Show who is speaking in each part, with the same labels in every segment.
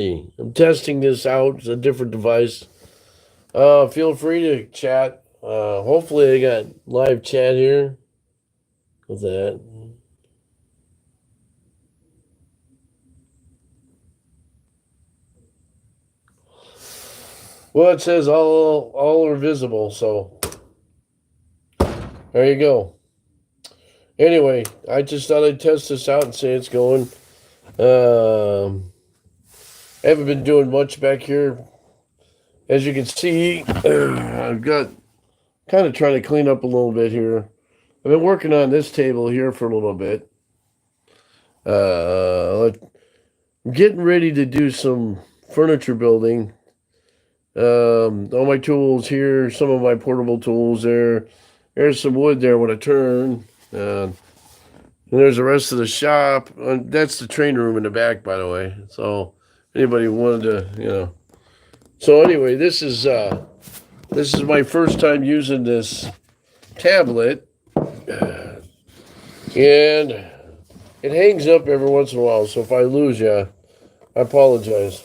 Speaker 1: I'm testing this out. It's a different device. Feel free to chat. Hopefully, I got live chat here with that. Well, it says all are visible, so there you go. Anyway, I just thought I'd test this out and see it's going. I haven't been doing much back here. As you can see, I've got kind of trying to clean up a little bit here. I've been working on this table here for a little bit. I'm getting ready to do some furniture building. All my tools here, some of my portable tools there. There's some wood there when I turn. And there's the rest of the shop. That's the train room in the back, by the way. So anybody wanted to. So anyway, this is my first time using this tablet, and it hangs up every once in a while. So if I lose you, I apologize.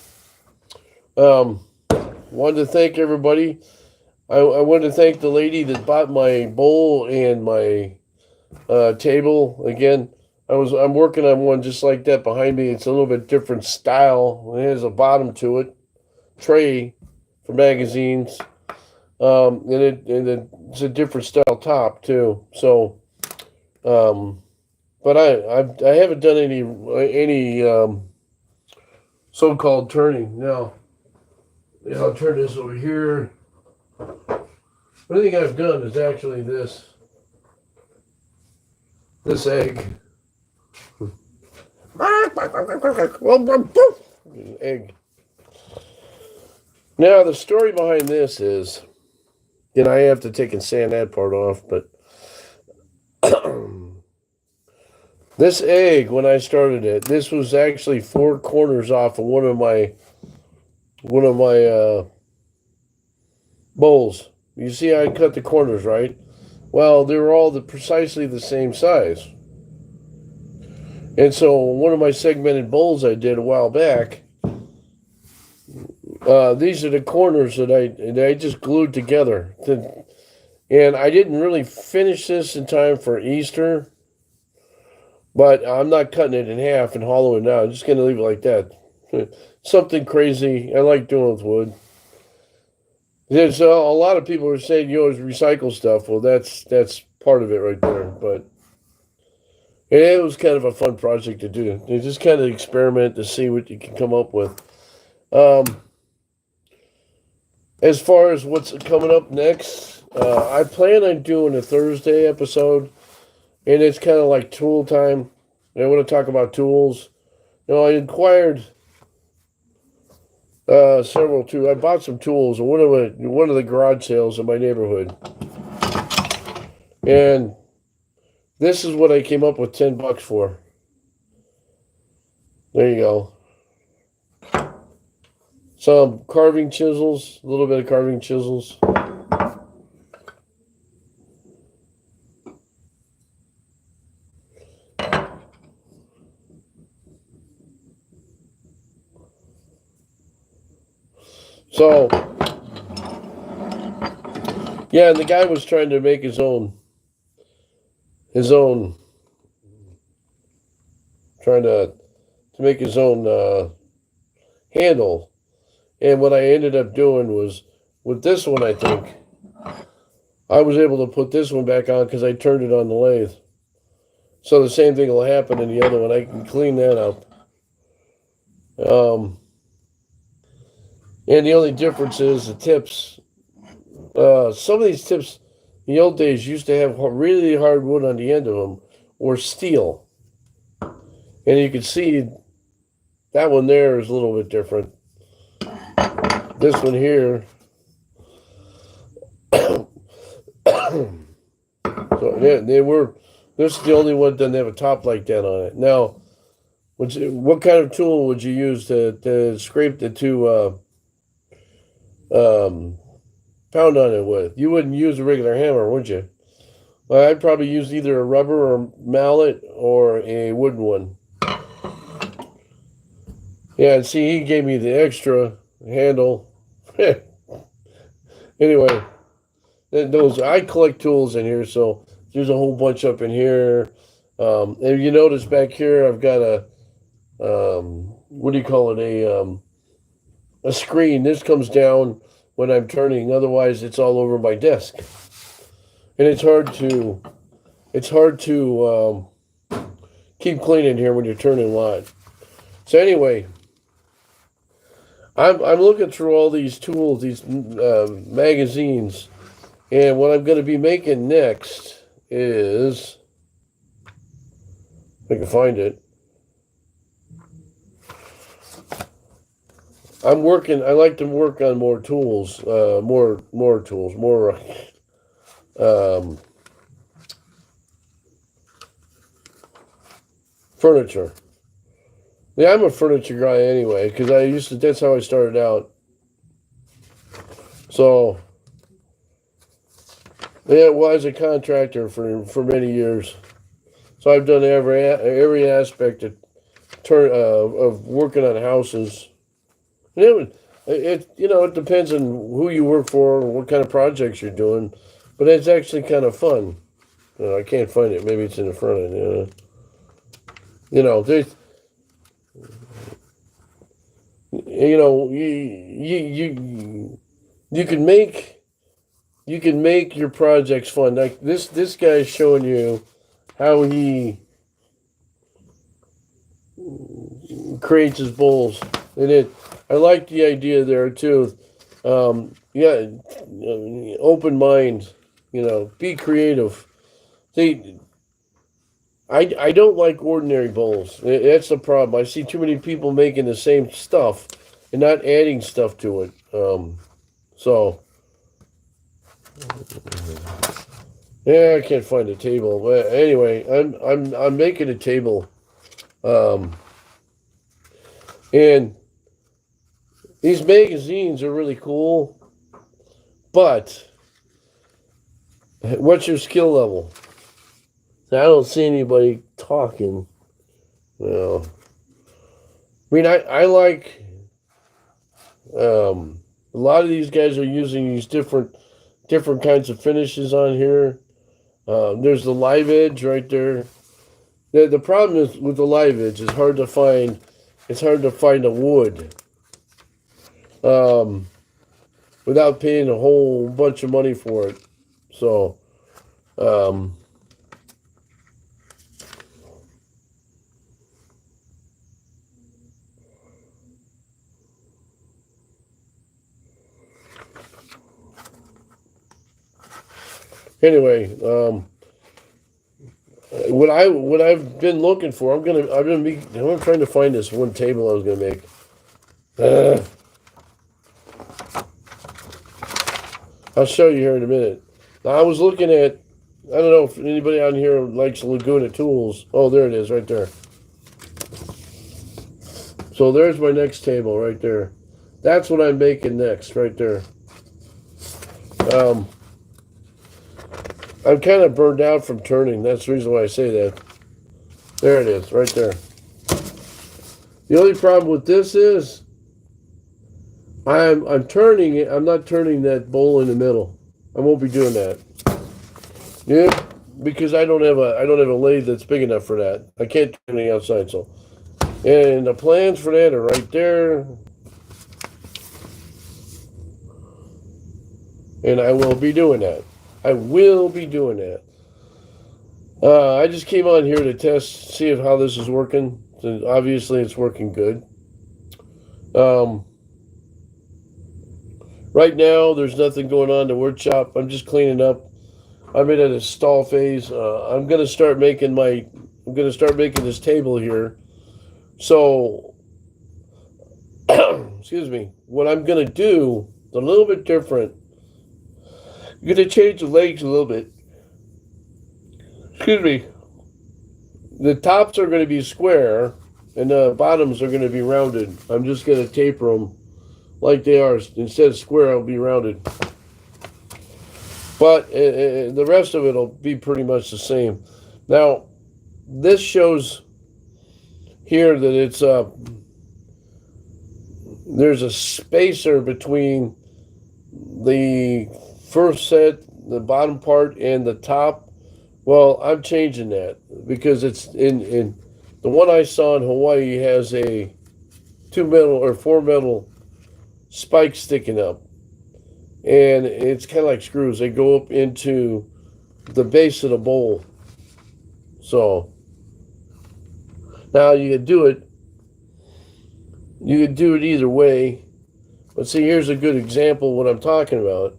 Speaker 1: Wanted to thank everybody. I wanted to thank the lady that bought my bowl and my table. Again, I'm working on one just like that behind me. It's a little bit different style. It has a bottom to it, tray for magazines, it's a different style top too. So, but I haven't done any so-called turning now. Yeah, I'll turn this over here. One thing I've done is actually this egg. Egg. Now the story behind this is, and I have to take and sand that part off, but this egg, when I started it, this was actually four corners off of one of my bowls. You see, I cut the corners, right? Well, they were all precisely the same size. And so one of my segmented bowls I did a while back, these are the corners that I just glued together. And I didn't really finish this in time for Easter, but I'm not cutting it in half and hollowing it out. I'm just going to leave it like that. Something crazy I like doing with wood. There's a lot of people are saying you always recycle stuff. Well, that's part of it right there. But it was kind of a fun project to do. You just kind of experiment to see what you can come up with. As far as what's coming up next, I plan on doing a Thursday episode, and it's kind of like tool time. I want to talk about tools. I inquired several tools. I bought some tools at one of the garage sales in my neighborhood, and this is what I came up with $10 for. There you go. Some carving chisels, a little bit of carving chisels. So, yeah, and the guy was trying to make his own, trying to make his own handle. And what I ended up doing was, with this one, I think, I was able to put this one back on because I turned it on the lathe. So the same thing will happen in the other one. I can clean that up. And the only difference is the tips. Some of these tips, in the old days, used to have really hard wood on the end of them, or steel. And you can see that one there is a little bit different. This one here. So this is the only one that doesn't have a top like that on it. Now, what kind of tool would you use to scrape the two pound on it with? You wouldn't use a regular hammer, would you? Well, I'd probably use either a rubber or mallet or a wooden one. Yeah, and see, he gave me the extra handle. Anyway, those I collect tools in here, so there's a whole bunch up in here. And you notice back here, I've got a what do you call it? A screen. This comes down when I'm turning. Otherwise, it's all over my desk, and it's hard to keep clean in here when you're turning live. So anyway, I'm looking through all these tools, these magazines, and what I'm going to be making next is, if I can find it. I'm working. I like to work on more tools, more tools, more um, furniture. Yeah, I'm a furniture guy anyway because I used to. That's how I started out. So yeah, was a contractor for many years. So I've done every aspect of working on houses. And it depends on who you work for and what kind of projects you're doing, but it's actually kind of fun. I can't find it. Maybe it's in the front end. There's you can make your projects fun. Like this guy's showing you how he creates his bowls, and I like the idea there too. Yeah, open mind. Be creative. See, I don't like ordinary bowls. That's the problem. I see too many people making the same stuff and not adding stuff to it. So yeah, I can't find a table. But anyway, I'm making a table, and these magazines are really cool. But what's your skill level? I don't see anybody talking. I mean, I like a lot of these guys are using these different kinds of finishes on here. There's the live edge right there. The problem is with the live edge, it's hard to find. It's hard to find a wood without paying a whole bunch of money for it. So. Anyway, what I've been looking for, I'm trying to find this one table I was gonna make. I'll show you here in a minute. Now, I was looking at. I don't know if anybody on here likes Laguna tools. Oh, there it is, right there. So there's my next table right there. That's what I'm making next, right there. I'm kind of burned out from turning. That's the reason why I say that. There it is, right there. The only problem with this is I'm turning it. I'm not turning that bowl in the middle. I won't be doing that. Yeah, because I don't have a lathe that's big enough for that. I can't do anything outside. So, and the plans for that are right there. And I will be doing that. I will be doing that. I just came on here to test, see how this is working. So obviously, it's working good. Right now, there's nothing going on in the workshop. I'm just cleaning up. I'm in a stall phase. I'm gonna start making this table here. So, excuse me. What I'm gonna do is a little bit different. I'm gonna change the legs a little bit. Excuse me. The tops are gonna be square, and the bottoms are gonna be rounded. I'm just gonna taper them like they are. Instead of square, I'll be rounded. But the rest of it will be pretty much the same. Now, this shows here that it's there's a spacer between the first set, the bottom part, and the top. Well, I'm changing that because it's in the one I saw in Hawaii has a 2 metal or 4 metal spike sticking up, and it's kind of like screws. They go up into the base of the bowl. So now you could do it. You could do it either way. But see, here's a good example of what I'm talking about.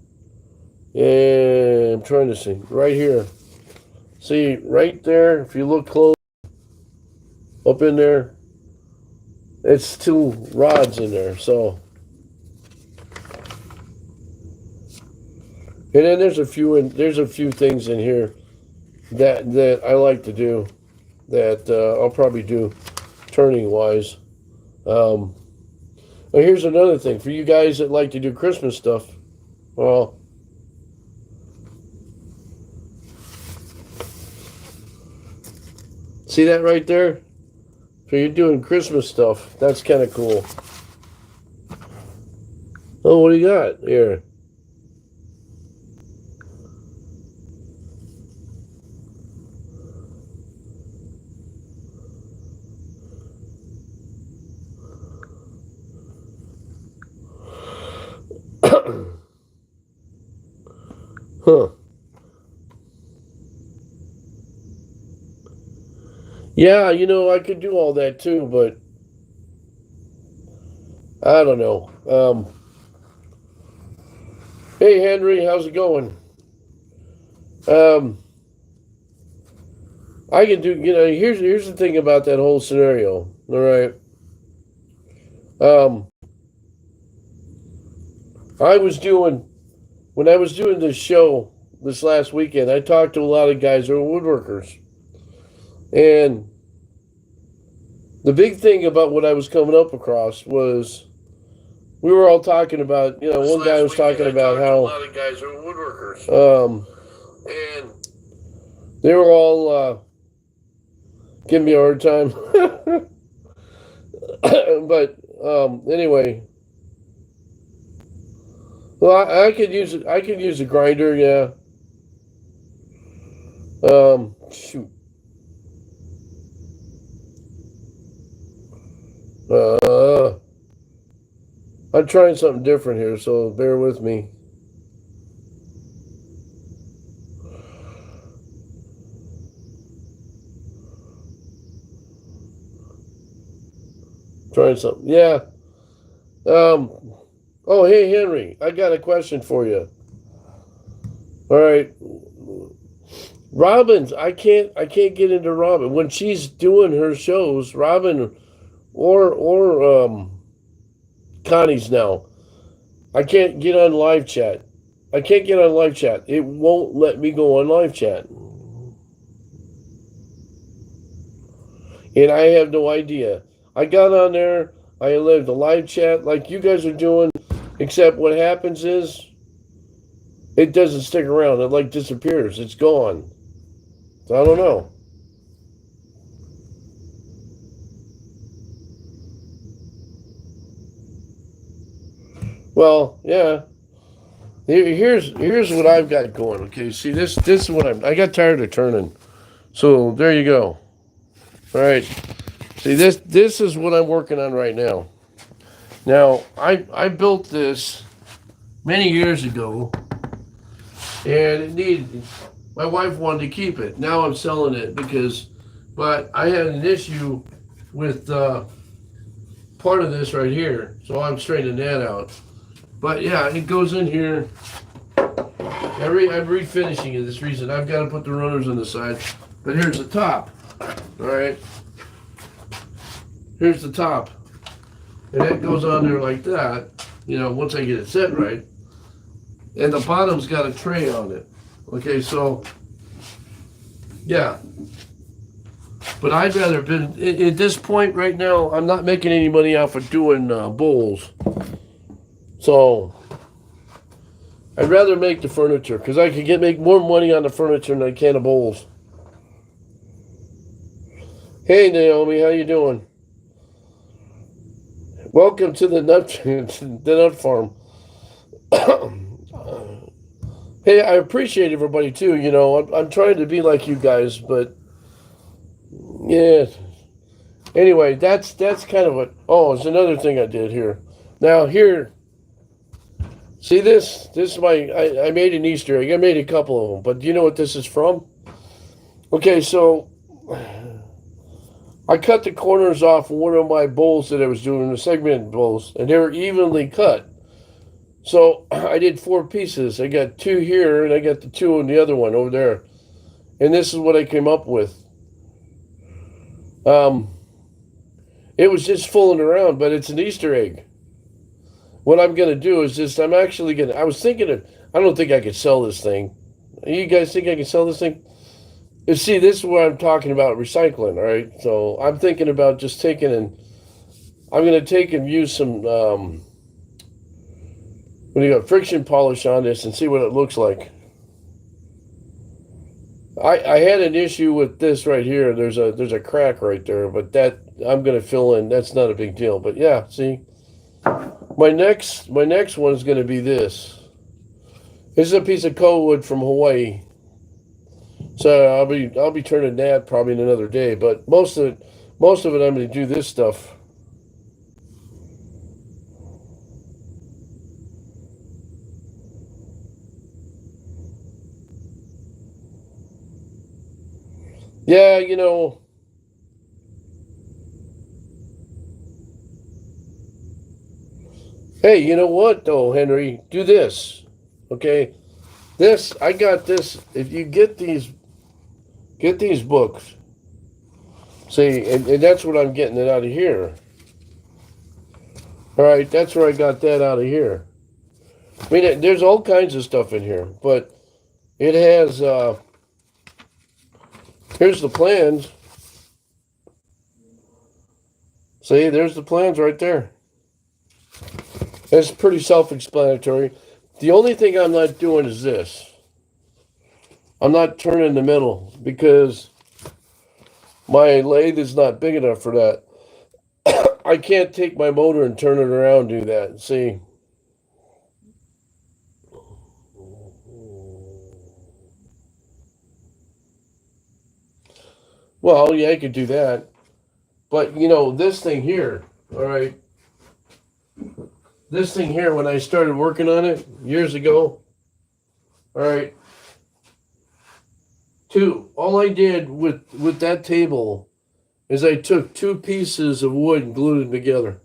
Speaker 1: And I'm trying to see right here. See right there, if you look close up in there, it's 2 rods in there. So, and then there's a few things in here that I like to do that I'll probably do turning wise. Well, here's another thing for you guys that like to do Christmas stuff. Well, see that right there? So you're doing Christmas stuff. That's kind of cool. Oh, what do you got here? Huh. Yeah, I could do all that too, but I don't know. Hey, Henry, how's it going? Um, I can do, here's the thing about that whole scenario. All right. Um, when I was doing this show this last weekend, I talked to a lot of guys who are woodworkers. And the big thing about what I was coming up across was we were all talking about, one guy was talking about how a lot of guys are woodworkers. And they were all giving me a hard time. But anyway, well, I could use it. I could use a grinder, yeah. Shoot. I'm trying something different here, so bear with me. Trying something, yeah. Oh, hey Henry, I got a question for you. All right, Robin's. I can't get into Robin when she's doing her shows. Robin or Connie's now. I can't get on live chat. I can't get on live chat. It won't let me go on live chat. And I have no idea. I got on there. I lived a live chat like you guys are doing, except what happens is it doesn't stick around. It like disappears. It's gone. So I don't know. Well, yeah. Here's what I've got going. Okay, see this is what I got tired of turning. So there you go. All right. See this is what I'm working on right now. Now I built this many years ago, and it needed. My wife wanted to keep it. Now I'm selling it but I had an issue with part of this right here, so I'm straightening that out. But yeah, it goes in here. I'm refinishing it. This reason I've got to put the runners on the side. But here's the top. All right. Here's the top, and it goes on there like that. Once I get it set right, and the bottom's got a tray on it. Okay, so yeah. But I'd rather been at this point right now. I'm not making any money off of doing bowls. So I'd rather make the furniture because I could make more money on the furniture than I can of bowls. Hey Naomi, how you doing? Welcome to the nut farm. Hey, I appreciate everybody too. I'm trying to be like you guys, but yeah. Anyway, that's kind of what. Oh, it's another thing I did here. Now here, see this? This is my. I made an Easter egg. I made a couple of them, but do you know what this is from? Okay, so I cut the corners off one of my bowls that I was doing, the segment bowls, and they were evenly cut. So I did four pieces. I got two here, and I got the two on the other one over there. And this is what I came up with. Um, it was just fooling around, but it's an Easter egg. What I'm gonna do is just I'm actually gonna. I was thinking of. I don't think I could sell this thing. You guys think I can sell this thing? You see, this is what I'm talking about recycling. All right, so I'm thinking about just taking and I'm gonna take and use some. When you got friction polish on this and see what it looks like. I had an issue with this right here. There's a crack right there, but that I'm gonna fill in. That's not a big deal. But yeah, see, my next one is gonna be this. This is a piece of coal from Hawaii. So I'll be turning that probably in another day. But most of it I'm gonna do this stuff. Yeah, Hey, you know what though, Henry? Do this. Okay? This I got this. If you get these books. See, and that's what I'm getting it out of here. All right, that's where I got that out of here. I mean, there's all kinds of stuff in here, but it has. Here's the plans. See, there's the plans right there. It's pretty self-explanatory. The only thing I'm not doing is this. I'm not turning the middle because my lathe is not big enough for that. I can't take my motor and turn it around and do that. See? Well, yeah, I could do that. But, this thing here, all right, this thing here, when I started working on it years ago, all right, all I did with that table is I took two pieces of wood and glued them together.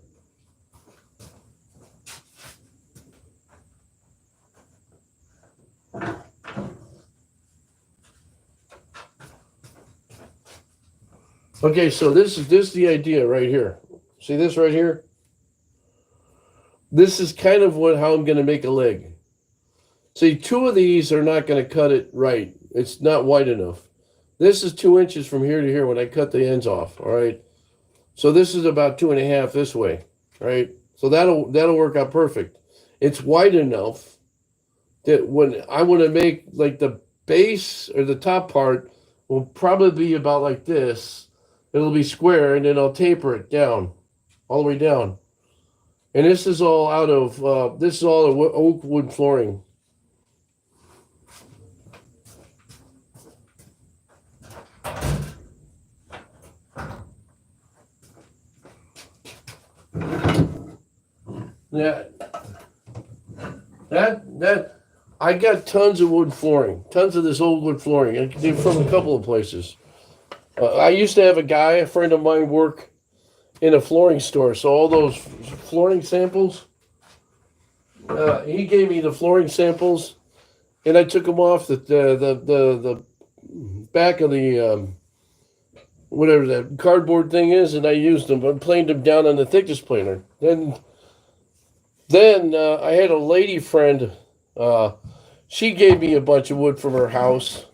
Speaker 1: Okay, so this is the idea right here. See this right here? This is kind of how I'm going to make a leg. See, two of these are not going to cut it right. It's not wide enough. This is 2 inches from here to here when I cut the ends off. All right. So this is about 2.5 this way. Right. So that'll work out perfect. It's wide enough that when I want to make like the base or the top part will probably be about like this. It'll be square, and then I'll taper it down, all the way down. And this is all out of this is all oak wood flooring. Yeah, that I got tons of wood flooring, tons of this old wood flooring, from a couple of places. I used to have a friend of mine, work in a flooring store. So all those flooring samples, he gave me the flooring samples, and I took them off the back of the whatever that cardboard thing is, and I used them. I planed them down on the thickness planer. Then I had a lady friend. She gave me a bunch of wood from her house,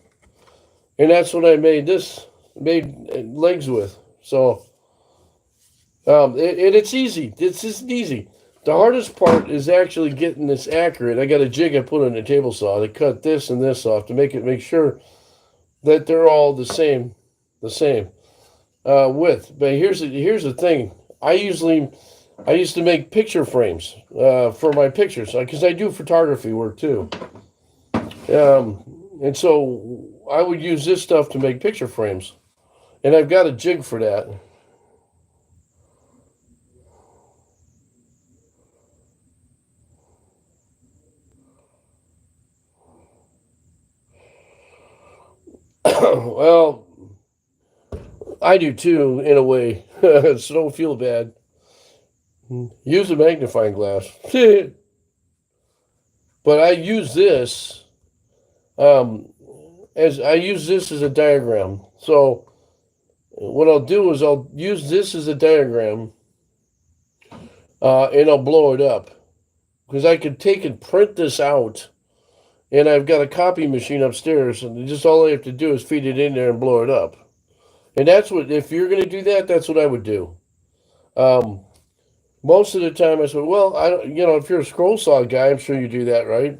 Speaker 1: and that's what I made legs with. So it's easy. It's just easy. The hardest part is actually getting this accurate. I got a jig I put on the table saw to cut this and this off to make sure that they're all the same width. But here's the thing. I used to make picture frames for my pictures because I do photography work too. And so I would use this stuff to make picture frames. And I've got a jig for that. Well, I do too, in a way. So don't feel bad. Use a magnifying glass. But I use this um, as I use this as a diagram. So what I'll do is I'll use this as a diagram, and I'll blow it up because I could take and print this out, and I've got a copy machine upstairs, and just all I have to do is feed it in there and blow it up. And that's what, if you're going to do that, that's what I would do. Um, Most of the time, I said, well, I don't, if you're a scroll saw guy, I'm sure you do that, right?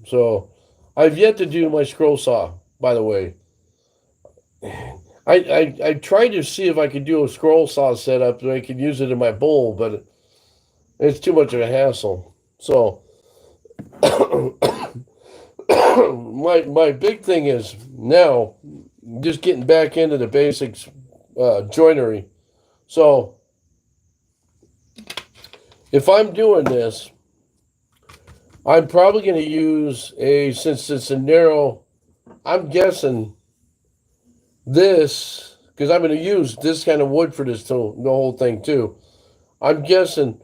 Speaker 1: So, I've yet to do my scroll saw. By the way, I tried to see if I could do a scroll saw setup so I could use it in my bowl, but it's too much of a hassle. So, my big thing is now just getting back into the basics, joinery. So, if I'm doing this, I'm probably going to use since it's a narrow, I'm guessing this, because I'm going to use this kind of wood for this tool, the whole thing too. I'm guessing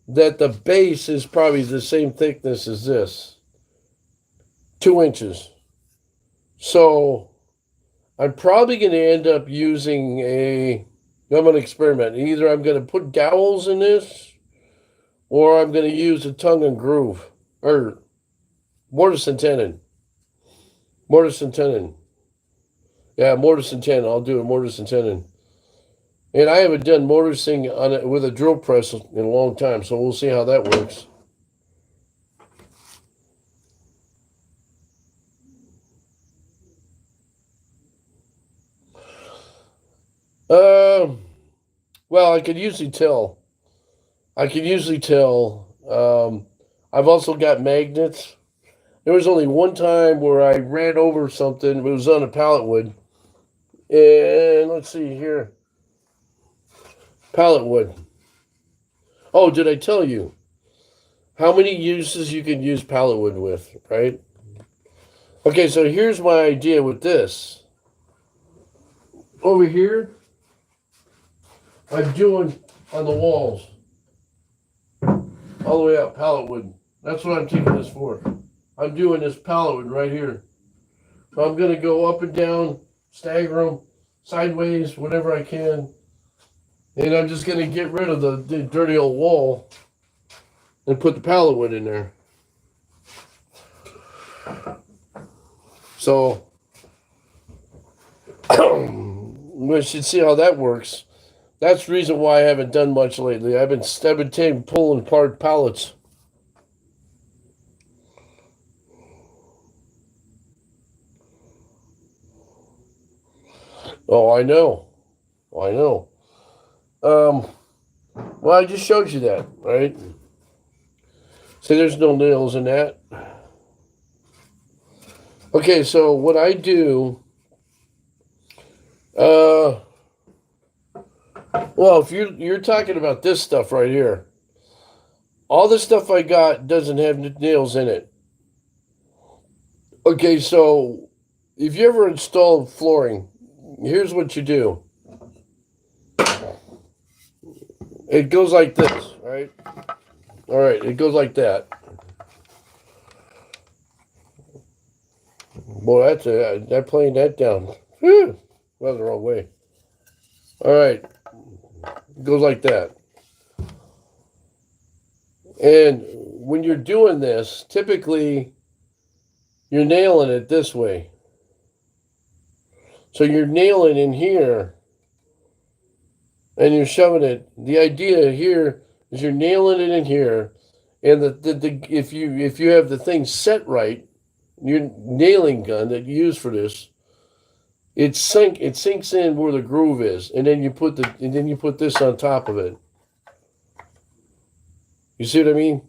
Speaker 1: that the base is probably the same thickness as this, 2 inches. So I'm probably going to end up using I'm going to experiment. Either I'm going to put dowels in this, or I'm going to use a tongue and groove, or mortise and tenon. Mortise and tenon. Yeah, mortise and tenon. I'll do a mortise and tenon. And I haven't done mortising on it with a drill press in a long time, so we'll see how that works. Well, I could usually tell. I've also got magnets. There was only one time where I ran over something. It was on a pallet wood. And let's see here. Pallet wood. Oh, did I tell you how many uses you can use pallet wood with, right? Okay, so here's my idea with this. Over here, I'm doing on the walls. All the way up, pallet wood. That's what I'm taking this for. I'm doing this pallet wood right here. So I'm going to go up and down, stagger them, sideways, whatever I can. And I'm just going to get rid of the dirty old wall and put the pallet wood in there. So, we should see how that works. That's the reason why I haven't done much lately. I've been pulling apart pallets. Oh, I know. I know. Well, I just showed you that, right? See, there's no nails in that. Okay, so what I do, well, if you're talking about this stuff right here, all the stuff I got doesn't have nails in it. Okay, so if you ever install flooring, here's what you do. It goes like this, right? All right, it goes like that. Boy, I'm playing that down. Whew, well, the wrong way. All right, it goes like that. And when you're doing this, typically you're nailing it this way. So you're nailing in here and you're shoving it. The idea here is you're nailing it in here, and if you have the thing set right, your nailing gun that you use for this, it sinks in where the groove is, and then you put this on top of it. You see what I mean?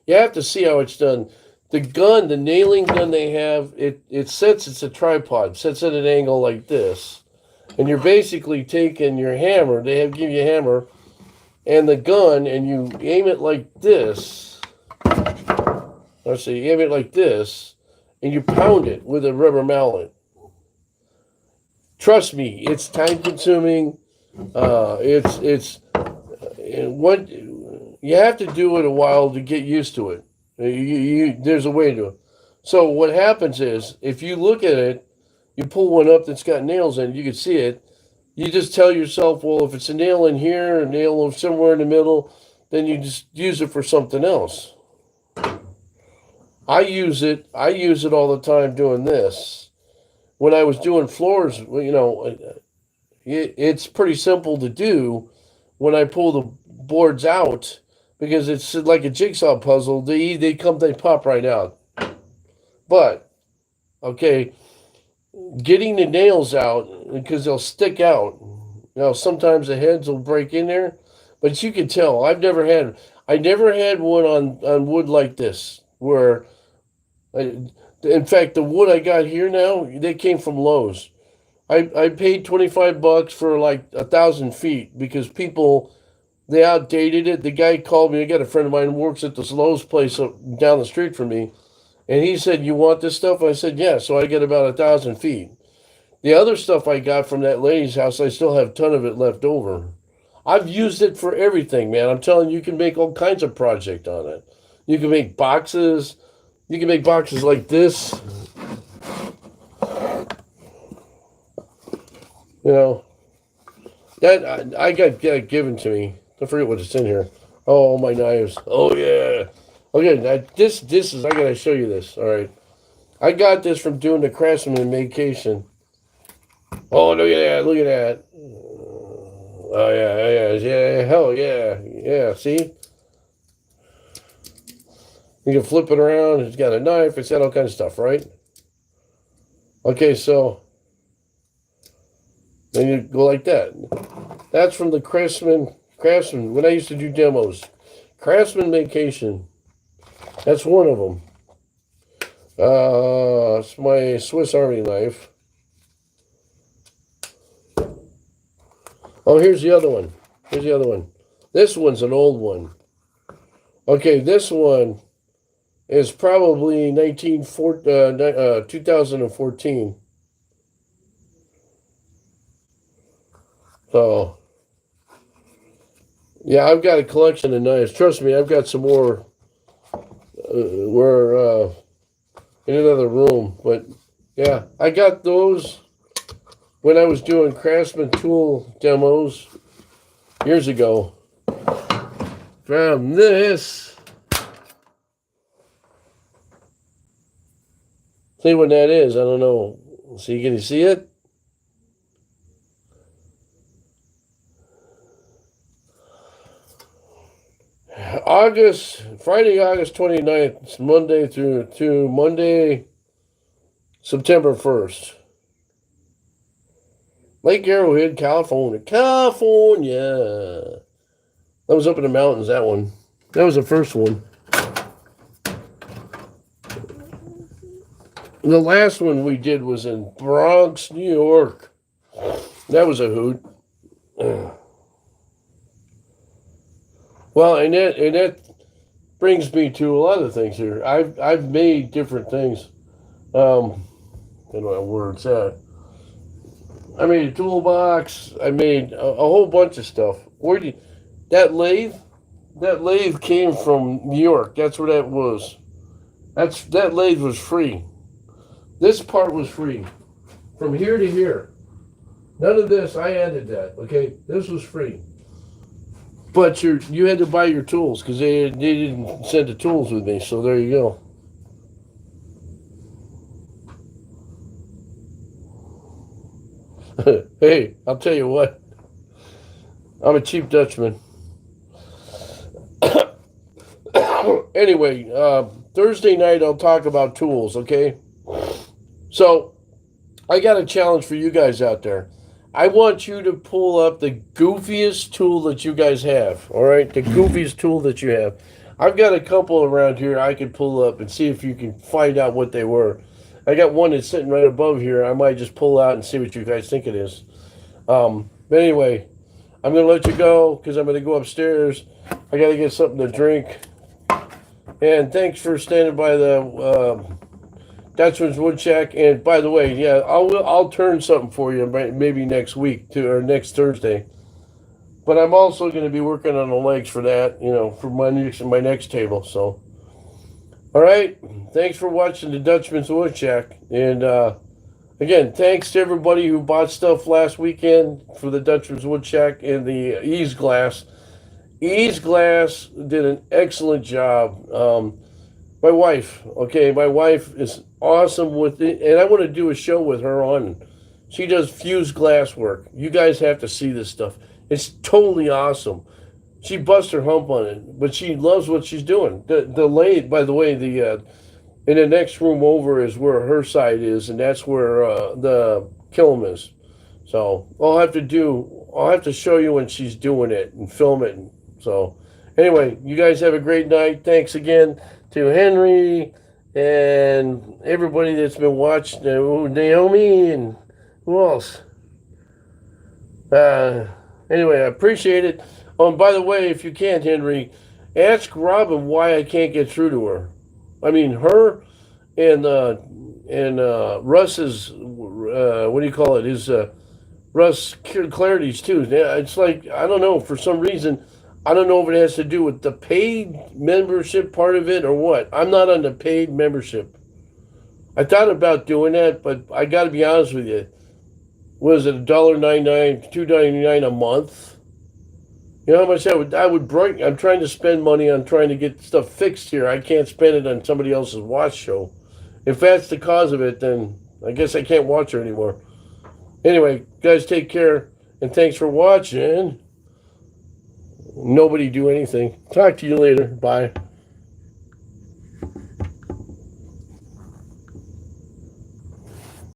Speaker 1: You have to see how it's done. The gun, the nailing gun they have, it sets, it's a tripod, sets at an angle like this. And you're basically taking your hammer, give you a hammer, and the gun, and you aim it like this. Let's see, you aim it like this, and you pound it with a rubber mallet. Trust me, it's time consuming. It's what you have to do it a while to get used to it. There's a way to it. So what happens is, if you look at it, you pull one up that's got nails in it, you can see it. You just tell yourself, well, if it's a nail in here, a nail somewhere in the middle, then you just use it for something else. I use it all the time doing this. When I was doing floors, it's pretty simple to do when I pull the boards out because it's like a jigsaw puzzle. They pop right out. But okay, getting the nails out because they'll stick out. Sometimes the heads will break in there, but you can tell. I never had one on wood like this where. In fact, the wood I got here now, they came from Lowe's. I paid $25 for like 1,000 feet because they outdated it. The guy called me. I got a friend of mine who works at this Lowe's place down the street from me. And he said, "You want this stuff?" I said, "Yeah." So I get about 1,000 feet. The other stuff I got from that lady's house, I still have a ton of it left over. I've used it for everything, man. I'm telling you, you can make all kinds of project on it. You can make boxes. You can make boxes like this. That I got given to me. I forget what it's in here. Oh, my knives. Oh yeah. Okay, this is. I gotta show you this. All right, I got this from doing the Craftsman vacation. Oh, look at that! Look at that! Oh yeah. Hell yeah. See. You can flip it around. It's got a knife. It's got all kinds of stuff, right? Okay, so then you go like that. That's from the Craftsman. When I used to do demos, Craftsman Vacation. That's one of them. It's my Swiss Army knife. Oh, here's the other one. This one's an old one. Okay, this one is probably 2014. So, yeah, I've got a collection of knives. Trust me, I've got some more. We're in another room, but yeah, I got those when I was doing Craftsman tool demos years ago. From this. See what that is? I don't know. See, can you see it? Friday, August 29th. It's Monday to Monday, September 1st. Lake Arrowhead, California. That was up in the mountains, that one. That was the first one. The last one we did was in Bronx, New York. That was a hoot. Well, and that brings me to a lot of things here. I've made different things. I don't know where it's at. I made a toolbox. I made a whole bunch of stuff. That lathe came from New York. That's where that was. That lathe was free. This part was free. From here to here. None of this, I added that. Okay, this was free. But you had to buy your tools because they didn't send the tools with me. So there you go. Hey, I'll tell you what. I'm a cheap Dutchman. Anyway, Thursday night I'll talk about tools, okay? So, I got a challenge for you guys out there. I want you to pull up the goofiest tool that you guys have. All right, the goofiest tool that you have. I've got a couple around here I could pull up and see if you can find out what they were. I got one that's sitting right above here. I might just pull out and see what you guys think it is. But anyway, I'm gonna let you go because I'm gonna go upstairs. I gotta get something to drink. And thanks for standing by the Dutchmans Wood Shack. And by the way, yeah, I'll turn something for you maybe next week or next Thursday. But I'm also going to be working on the legs for that, for my next table. So, all right, thanks for watching the Dutchman's Wood Shack. And again, thanks to everybody who bought stuff last weekend for the Dutchman's Wood Shack and the Ease Glass. Ease Glass did an excellent job. My wife is awesome with it, and I want to do a show with her on. She does fused glass work. You guys have to see this stuff. It's totally awesome. She busts her hump on it, but she loves what she's doing. The lathe, by the way, in the next room over is where her side is, and that's where the kiln is. So I'll have to show you when she's doing it and film it. So anyway, you guys have a great night. Thanks again to Henry and everybody that's been watching. Naomi and who else? Anyway, I appreciate it. Oh, and by the way, if you can't, Henry, ask Robin why I can't get through to her. I mean, her and Russ's what do you call it? His Russ Clarity's too. It's like I don't know, for some reason. I don't know if it has to do with the paid membership part of it or what. I'm not on the paid membership. I thought about doing that, but I got to be honest with you. Was it $1.99, $2.99 a month? You know how much I would break? I'm trying to spend money on trying to get stuff fixed here. I can't spend it on somebody else's watch show. If that's the cause of it, then I guess I can't watch her anymore. Anyway, guys, take care, and thanks for watching. Nobody do anything. Talk to you later. Bye.